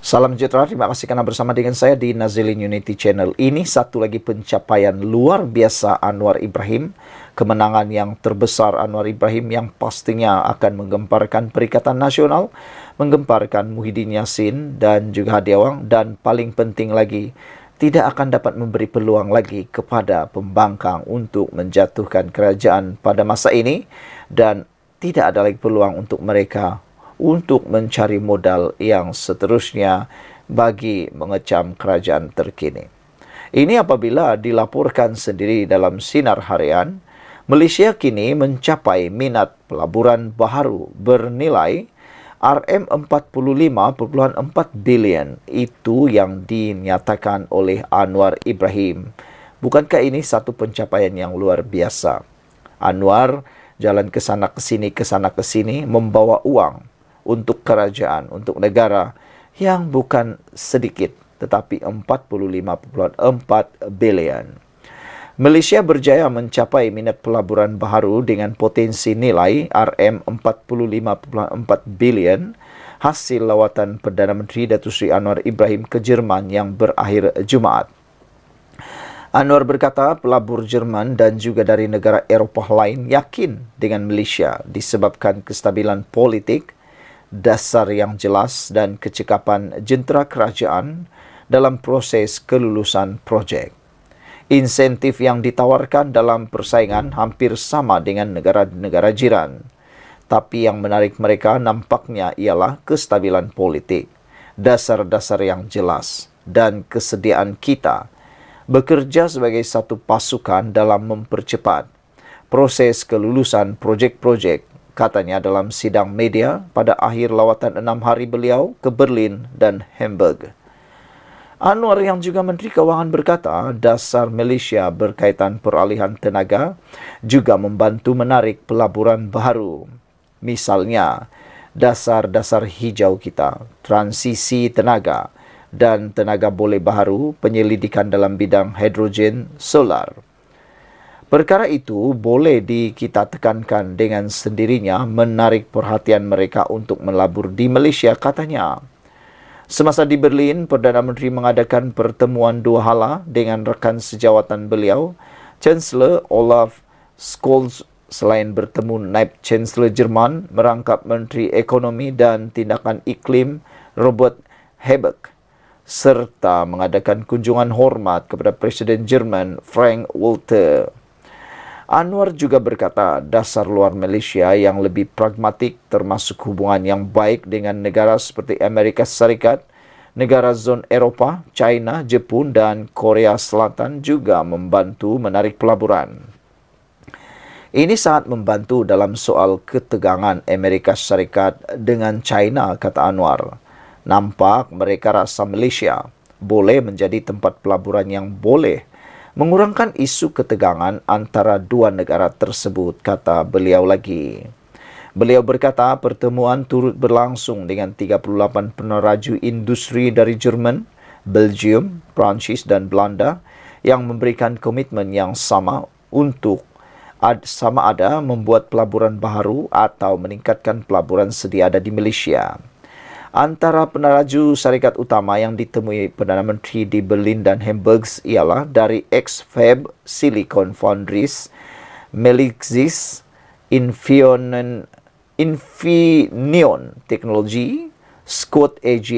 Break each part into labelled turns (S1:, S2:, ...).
S1: Salam sejahtera, terima kasih karena bersama dengan saya di Nazilin Unity Channel. Ini satu lagi pencapaian luar biasa Anwar Ibrahim. Kemenangan yang terbesar Anwar Ibrahim yang pastinya akan menggemparkan Perikatan Nasional, menggemparkan Muhyiddin Yassin dan juga Hadi Awang, dan paling penting lagi, tidak akan dapat memberi peluang lagi kepada pembangkang untuk menjatuhkan kerajaan pada masa ini, dan tidak ada lagi peluang untuk mereka untuk mencari modal yang seterusnya bagi mengecam kerajaan terkini. Ini apabila dilaporkan sendiri dalam Sinar Harian, Malaysia kini mencapai minat pelaburan baharu bernilai RM45.4 bilion. Itu yang dinyatakan oleh Anwar Ibrahim. Bukankah ini satu pencapaian yang luar biasa? Anwar jalan ke sana ke sini membawa uang untuk kerajaan, untuk negara yang bukan sedikit, tetapi 45.4 bilion. Malaysia berjaya mencapai minat pelaburan baharu dengan potensi nilai RM45.4 bilion hasil lawatan Perdana Menteri Datuk Seri Anwar Ibrahim ke Jerman yang berakhir Jumaat. Anwar berkata pelabur Jerman dan juga dari negara Eropah lain yakin dengan Malaysia disebabkan kestabilan politik, dasar yang jelas dan kecekapan jentera kerajaan dalam proses kelulusan projek. Insentif yang ditawarkan dalam persaingan hampir sama dengan negara-negara jiran. Tapi yang menarik mereka nampaknya ialah kestabilan politik, dasar-dasar yang jelas, dan kesediaan kita bekerja sebagai satu pasukan dalam mempercepat proses kelulusan projek-projek, katanya dalam sidang media pada akhir lawatan 6 hari beliau ke Berlin dan Hamburg. Anwar yang juga Menteri Kewangan berkata dasar Malaysia berkaitan peralihan tenaga juga membantu menarik pelaburan baharu. Misalnya, dasar-dasar hijau kita, transisi tenaga dan tenaga boleh baharu, penyelidikan dalam bidang hidrogen solar. Perkara itu boleh kita tekankan dengan sendirinya menarik perhatian mereka untuk melabur di Malaysia, katanya. Semasa di Berlin, Perdana Menteri mengadakan pertemuan dua hala dengan rekan sejawatan beliau, Chancellor Olaf Scholz. Selain bertemu Naib Chancellor Jerman, merangkap Menteri Ekonomi dan Tindakan Iklim Robert Habeck, serta mengadakan kunjungan hormat kepada Presiden Jerman Frank-Walter. Anwar juga berkata dasar luar Malaysia yang lebih pragmatik termasuk hubungan yang baik dengan negara seperti Amerika Serikat, negara zon Eropah, China, Jepun dan Korea Selatan juga membantu menarik pelaburan. Ini sangat membantu dalam soal ketegangan Amerika Serikat dengan China, kata Anwar. Nampak mereka rasa Malaysia boleh menjadi tempat pelaburan yang boleh mengurangkan isu ketegangan antara dua negara tersebut, kata beliau lagi. Beliau berkata pertemuan turut berlangsung dengan 38 peneraju industri dari Jerman, Belgium, Prancis dan Belanda yang memberikan komitmen yang sama untuk sama ada membuat pelaburan baharu atau meningkatkan pelaburan sedia ada di Malaysia. Antara peneraju syarikat utama yang ditemui Perdana Menteri di Berlin dan Hamburg ialah dari ex-Fab, Silicon Foundries, Melexis, Infineon Technology, Scott AG,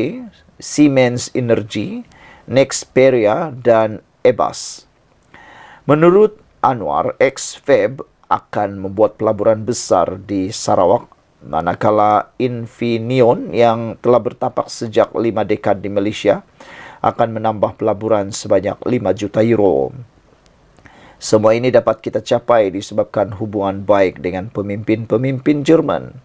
S1: Siemens Energy, Nexperia dan Airbus. Menurut Anwar, ex-Fab akan membuat pelaburan besar di Sarawak, manakala Infineon yang telah bertapak sejak 5 dekad di Malaysia akan menambah pelaburan sebanyak 5 juta euro. Semua ini dapat kita capai disebabkan hubungan baik dengan pemimpin-pemimpin Jerman.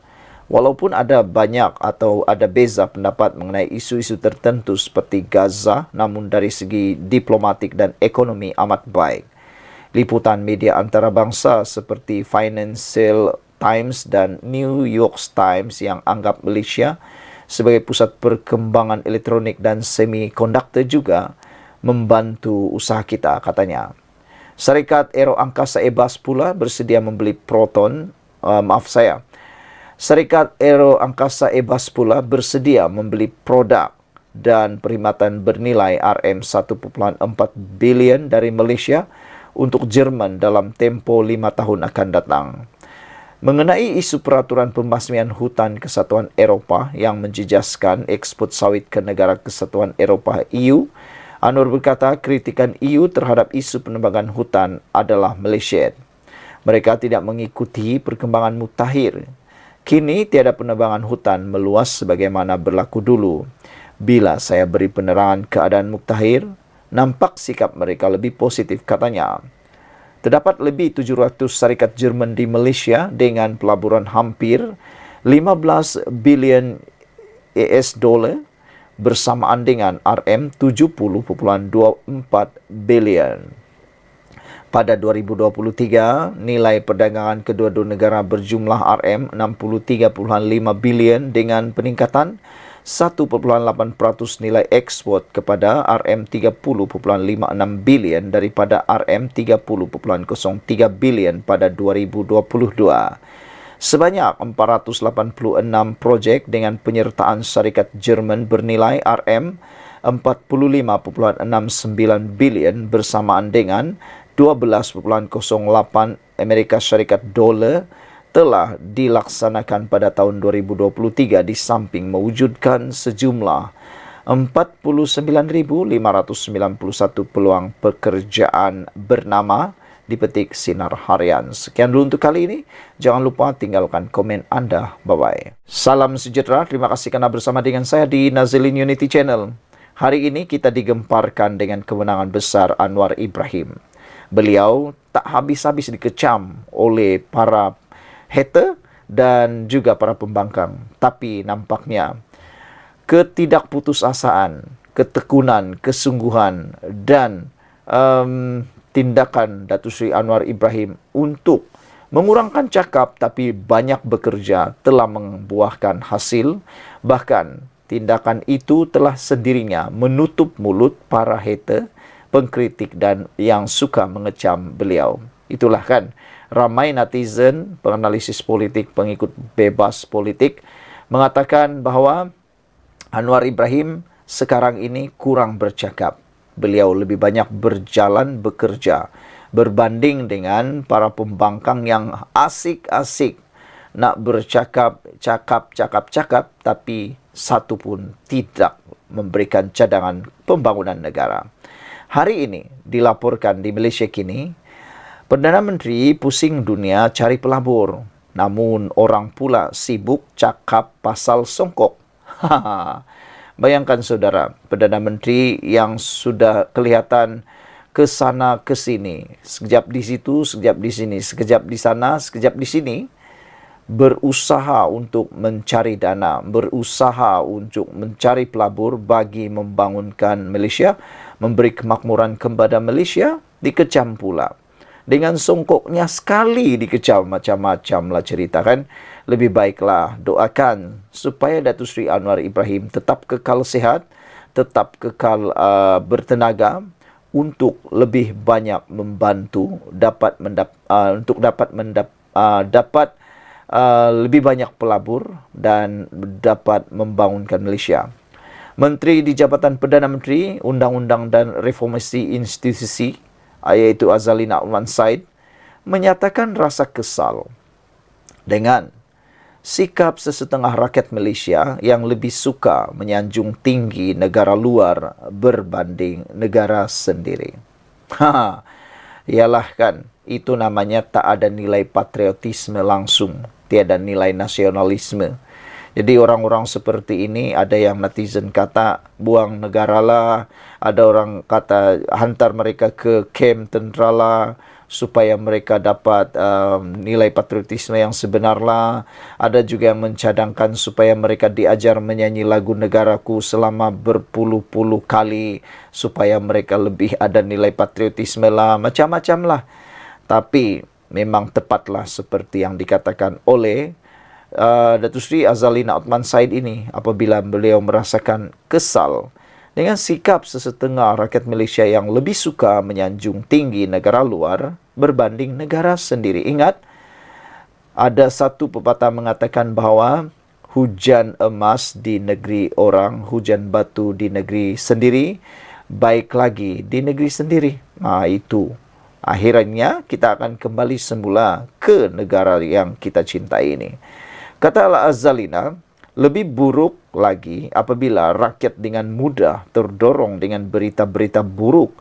S1: Walaupun ada banyak atau ada beza pendapat mengenai isu-isu tertentu seperti Gaza, namun dari segi diplomatik dan ekonomi amat baik. Liputan media antarabangsa seperti Financial Times dan New York Times yang anggap Malaysia sebagai pusat perkembangan elektronik dan semikonduktor juga membantu usaha kita, katanya. Syarikat Aero Angkasa Airbus pula bersedia membeli Syarikat Aero Angkasa Airbus pula bersedia membeli produk dan perkhidmatan bernilai RM1.4 bilion dari Malaysia untuk Jerman dalam tempoh 5 tahun akan datang. Mengenai isu peraturan pembasmian hutan Kesatuan Eropah yang menjejaskan ekspor sawit ke negara Kesatuan Eropah EU, Anwar berkata kritikan EU terhadap isu penebangan hutan adalah meleset. Mereka tidak mengikuti perkembangan mutakhir. Kini tiada penebangan hutan meluas sebagaimana berlaku dulu. Bila saya beri penerangan keadaan mutakhir, nampak sikap mereka lebih positif, katanya. Terdapat lebih 700 syarikat Jerman di Malaysia dengan pelaburan hampir 15 bilion US dollar bersamaan dengan RM70.24 bilion. Pada 2023, nilai perdagangan kedua-dua negara berjumlah RM63.5 bilion dengan peningkatan 1.8% nilai ekspor kepada RM30.56 bilion daripada RM30.03 bilion pada 2022. Sebanyak 486 projek dengan penyertaan syarikat Jerman bernilai RM45.69 bilion bersamaan dengan 12.08 Amerika Syarikat dolar telah dilaksanakan pada tahun 2023 di samping mewujudkan sejumlah 49.591 peluang pekerjaan bernama dipetik Sinar Harian. Sekian dulu untuk kali ini. Jangan lupa tinggalkan komen anda. Bye-bye. Salam sejahtera. Terima kasih kerana bersama dengan saya di Nazilin Unity Channel. Hari ini kita digemparkan dengan kemenangan besar Anwar Ibrahim. Beliau tak habis-habis dikecam oleh para hater dan juga para pembangkang. Tapi nampaknya ketidakputusasaan, ketekunan, kesungguhan dan tindakan Datuk Seri Anwar Ibrahim untuk mengurangkan cakap tapi banyak bekerja telah membuahkan hasil. Bahkan tindakan itu telah sendirinya menutup mulut para hater, pengkritik dan yang suka mengecam beliau. Itulah kan, ramai netizen, penganalisis politik, pengikut bebas politik mengatakan bahawa Anwar Ibrahim sekarang ini kurang bercakap. Beliau lebih banyak berjalan bekerja berbanding dengan para pembangkang yang asik-asik nak bercakap tapi satu pun tidak memberikan cadangan pembangunan negara. Hari ini dilaporkan di Malaysia kini, Perdana Menteri pusing dunia cari pelabur. Namun orang pula sibuk cakap pasal songkok. Bayangkan saudara, Perdana Menteri yang sudah kelihatan ke sana ke sini, sekejap di situ, sekejap di sini, sekejap di sana, sekejap di sini, berusaha untuk mencari dana, berusaha untuk mencari pelabur bagi membangunkan Malaysia, memberi kemakmuran kepada Malaysia, dikecam pula. Dengan songkoknya sekali dikecam, macam-macam lah cerita kan. Lebih baiklah doakan supaya Datuk Seri Anwar Ibrahim tetap kekal sihat, tetap kekal bertenaga untuk lebih banyak membantu, dapat lebih banyak pelabur dan dapat membangunkan Malaysia. Menteri di Jabatan Perdana Menteri, Undang-Undang dan Reformasi Institusi, iaitu Azalina Othman Said, menyatakan rasa kesal dengan sikap sesetengah rakyat Malaysia yang lebih suka menyanjung tinggi negara luar berbanding negara sendiri. Ialah kan, itu namanya tak ada nilai patriotisme langsung, tiada nilai nasionalisme. Jadi orang-orang seperti ini, ada yang netizen kata buang negara lah, ada orang kata hantar mereka ke kem tentera lah, supaya mereka dapat nilai patriotisme yang sebenar lah. Ada juga yang mencadangkan supaya mereka diajar menyanyi lagu negaraku selama berpuluh-puluh kali, supaya mereka lebih ada nilai patriotisme lah, macam-macam lah. Tapi memang tepatlah seperti yang dikatakan oleh Datuk Seri Azalina Othman Said ini, apabila beliau merasakan kesal dengan sikap sesetengah rakyat Malaysia yang lebih suka menyanjung tinggi negara luar berbanding negara sendiri. Ingat, ada satu pepatah mengatakan bahawa hujan emas di negeri orang, hujan batu di negeri sendiri, baik lagi di negeri sendiri. Itu. Akhirnya kita akan kembali semula ke negara yang kita cintai ini. Kata Al-Azalina, lebih buruk lagi apabila rakyat dengan mudah terdorong dengan berita-berita buruk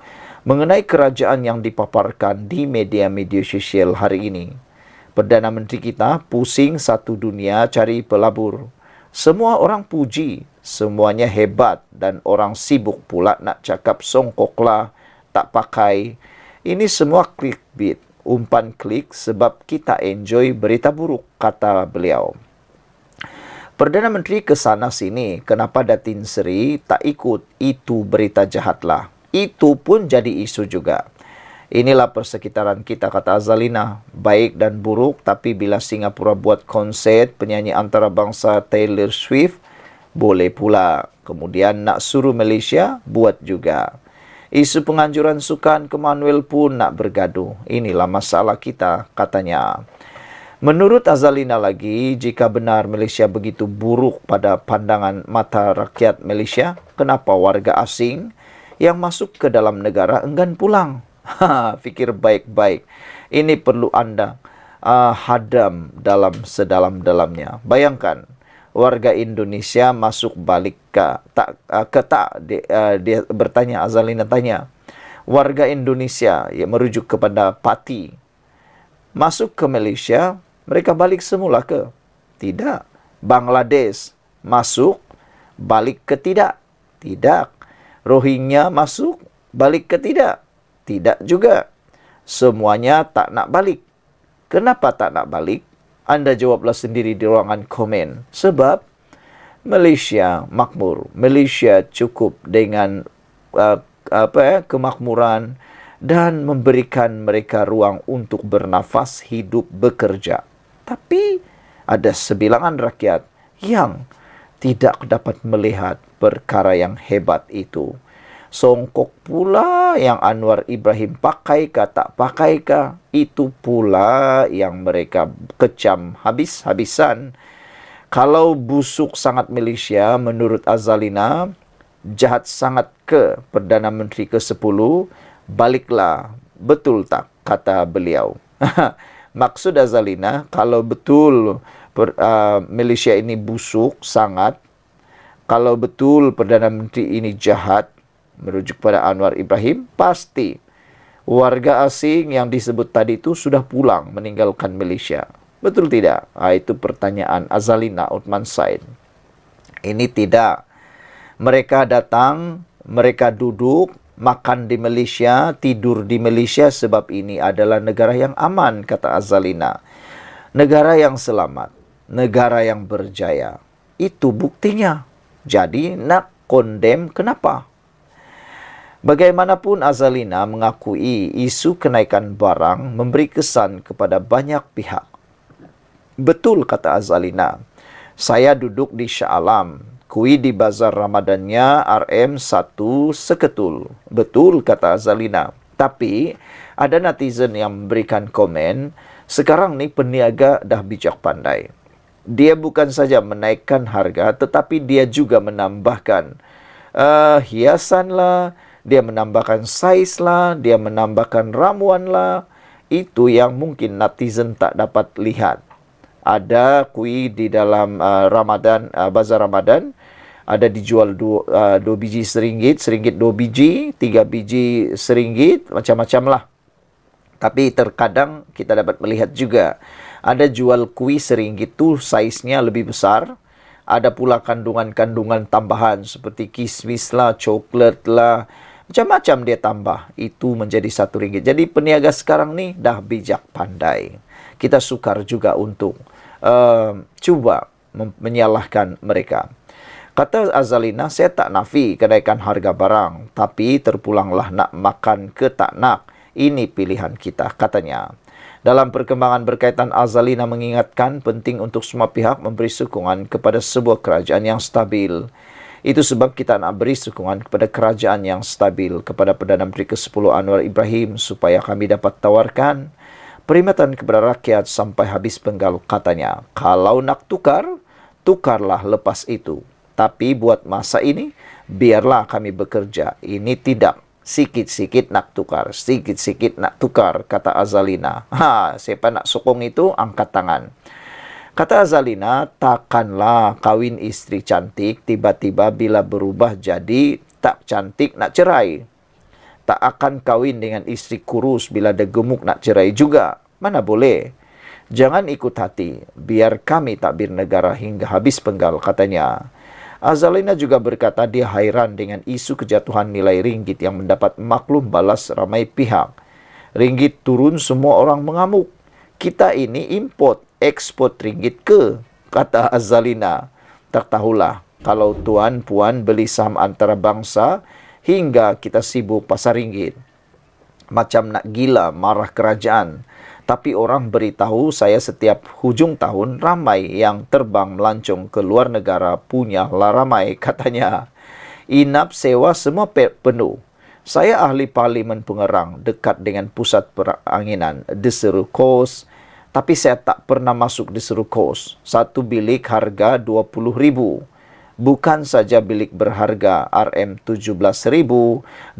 S1: mengenai kerajaan yang dipaparkan di media-media sosial hari ini. Perdana Menteri kita pusing satu dunia cari pelabur. Semua orang puji, semuanya hebat dan orang sibuk pula nak cakap songkoklah, tak pakai. Ini semua clickbait, umpan klik sebab kita enjoy berita buruk, kata beliau. Perdana Menteri ke sana sini, kenapa Datin Seri tak ikut? Itu berita jahatlah. Itu pun jadi isu juga. Inilah persekitaran kita, kata Azalina. Baik dan buruk, tapi bila Singapura buat konsert penyanyi antarabangsa Taylor Swift, boleh pula. Kemudian nak suruh Malaysia, buat juga. Isu penganjuran sukan Commonwealth pun nak bergaduh. Inilah masalah kita, katanya. Menurut Azalina lagi, jika benar Malaysia begitu buruk pada pandangan mata rakyat Malaysia, kenapa warga asing yang masuk ke dalam negara enggan pulang? Fikir baik-baik. Ini perlu anda hadam dalam sedalam-dalamnya. Bayangkan, warga Indonesia masuk balik ke tak. Dia bertanya, Azalina tanya, warga Indonesia yang merujuk kepada parti masuk ke Malaysia, mereka balik semula ke? Tidak. Bangladesh masuk, balik ke tidak? Tidak. Rohingya masuk, balik ke tidak? Tidak juga. Semuanya tak nak balik. Kenapa tak nak balik? Anda jawablah sendiri di ruangan komen. Sebab Malaysia makmur. Malaysia cukup dengan kemakmuran dan memberikan mereka ruang untuk bernafas, hidup, bekerja. Tapi ada sebilangan rakyat yang tidak dapat melihat perkara yang hebat itu. Songkok pula yang Anwar Ibrahim pakaikah tak pakaikah, itu pula yang mereka kecam habis-habisan. Kalau busuk sangat Malaysia, menurut Azalina, jahat sangat ke Perdana Menteri ke-10, baliklah, betul tak, kata beliau. Maksud Azalina, kalau betul Malaysia ini busuk sangat, kalau betul Perdana Menteri ini jahat, merujuk pada Anwar Ibrahim, pasti warga asing yang disebut tadi itu sudah pulang meninggalkan Malaysia. Betul tidak? Itu pertanyaan Azalina Uthman Said. Ini tidak. Mereka datang, mereka duduk, makan di Malaysia, tidur di Malaysia sebab ini adalah negara yang aman, kata Azalina. Negara yang selamat, negara yang berjaya. Itu buktinya. Jadi nak kondem kenapa? Bagaimanapun Azalina mengakui isu kenaikan barang memberi kesan kepada banyak pihak. Betul, kata Azalina. Saya duduk di Shah Alam. Kui di bazar Ramadannya RM1 seketul. Betul, kata Azalina. Tapi ada netizen yang memberikan komen, sekarang ni peniaga dah bijak pandai. Dia bukan saja menaikkan harga, tetapi dia juga menambahkan hiasan lah, dia menambahkan saiz lah, dia menambahkan ramuan lah. Itu yang mungkin netizen tak dapat lihat. Ada kuih di dalam bazar Ramadan, ada dijual 2 biji RM1, RM1 2 biji, 3 biji RM1, macam-macam lah. Tapi terkadang kita dapat melihat juga, ada jual kuih RM1 tu saiznya lebih besar. Ada pula kandungan-kandungan tambahan seperti kismis lah, coklat lah, macam-macam dia tambah. Itu menjadi RM1. Jadi peniaga sekarang ni dah bijak pandai. Kita sukar juga untuk cuba menyalahkan mereka. Kata Azalina, saya tak nafi kenaikan harga barang, tapi terpulanglah nak makan ke tak nak. Ini pilihan kita, katanya. Dalam perkembangan berkaitan, Azalina mengingatkan penting untuk semua pihak memberi sokongan kepada sebuah kerajaan yang stabil. Itu sebab kita nak beri sokongan kepada kerajaan yang stabil, kepada Perdana Menteri ke-10 Anwar Ibrahim, supaya kami dapat tawarkan perkhidmatan kepada rakyat sampai habis penggal, katanya. Kalau nak tukar, tukarlah lepas itu. Tapi buat masa ini, biarlah kami bekerja. Ini tidak. Sikit-sikit nak tukar, sikit-sikit nak tukar, kata Azalina. Siapa nak sokong itu, angkat tangan. Kata Azalina, takkanlah kawin istri cantik, tiba-tiba bila berubah jadi tak cantik nak cerai. Tak akan kawin dengan istri kurus bila dia gemuk nak cerai juga. Mana boleh. Jangan ikut hati, biar kami takbir negara hingga habis penggal, katanya. Azalina juga berkata dia hairan dengan isu kejatuhan nilai ringgit yang mendapat maklum balas ramai pihak. Ringgit turun, semua orang mengamuk. Kita ini import, ekspor ringgit ke? Kata Azalina. Tak tahulah kalau tuan puan beli saham antarabangsa hingga kita sibuk pasar ringgit. Macam nak gila marah kerajaan. Tapi orang beritahu saya setiap hujung tahun ramai yang terbang melancong ke luar negara punya lah ramai, katanya. Inap sewa semua penuh. Saya ahli parlimen Pengerang dekat dengan pusat peranginan Deseru Kos. Tapi saya tak pernah masuk Deseru Kos. Satu bilik harga 20,000. Bukan saja bilik berharga RM17,000, 20,000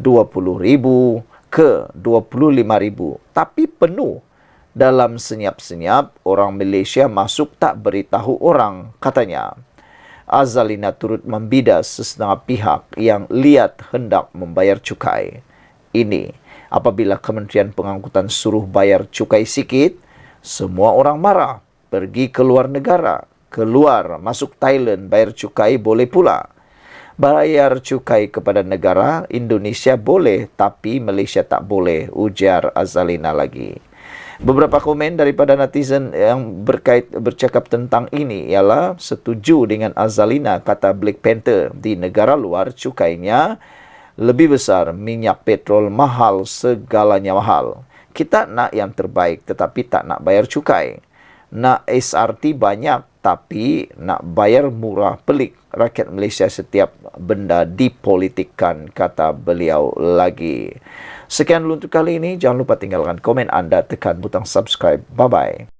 S1: ke 25,000. Tapi penuh. Dalam senyap-senyap, orang Malaysia masuk tak beritahu orang, katanya. Azalina turut membidas sesetengah pihak yang lihat hendak membayar cukai. Ini, apabila Kementerian Pengangkutan suruh bayar cukai sikit, semua orang marah, pergi ke luar negara, keluar, masuk Thailand, bayar cukai boleh pula. Bayar cukai kepada negara, Indonesia boleh, tapi Malaysia tak boleh, ujar Azalina lagi. Beberapa komen daripada netizen yang bercakap tentang ini ialah setuju dengan Azalina, kata Black Panther. Di negara luar cukainya lebih besar, minyak petrol mahal, segalanya mahal. Kita nak yang terbaik tetapi tak nak bayar cukai. Nak SRT banyak tapi nak bayar murah, pelik. Rakyat Malaysia setiap benda dipolitikkan, kata beliau lagi. Sekian dulu untuk kali ini. Jangan lupa tinggalkan komen anda, tekan butang subscribe. Bye-bye.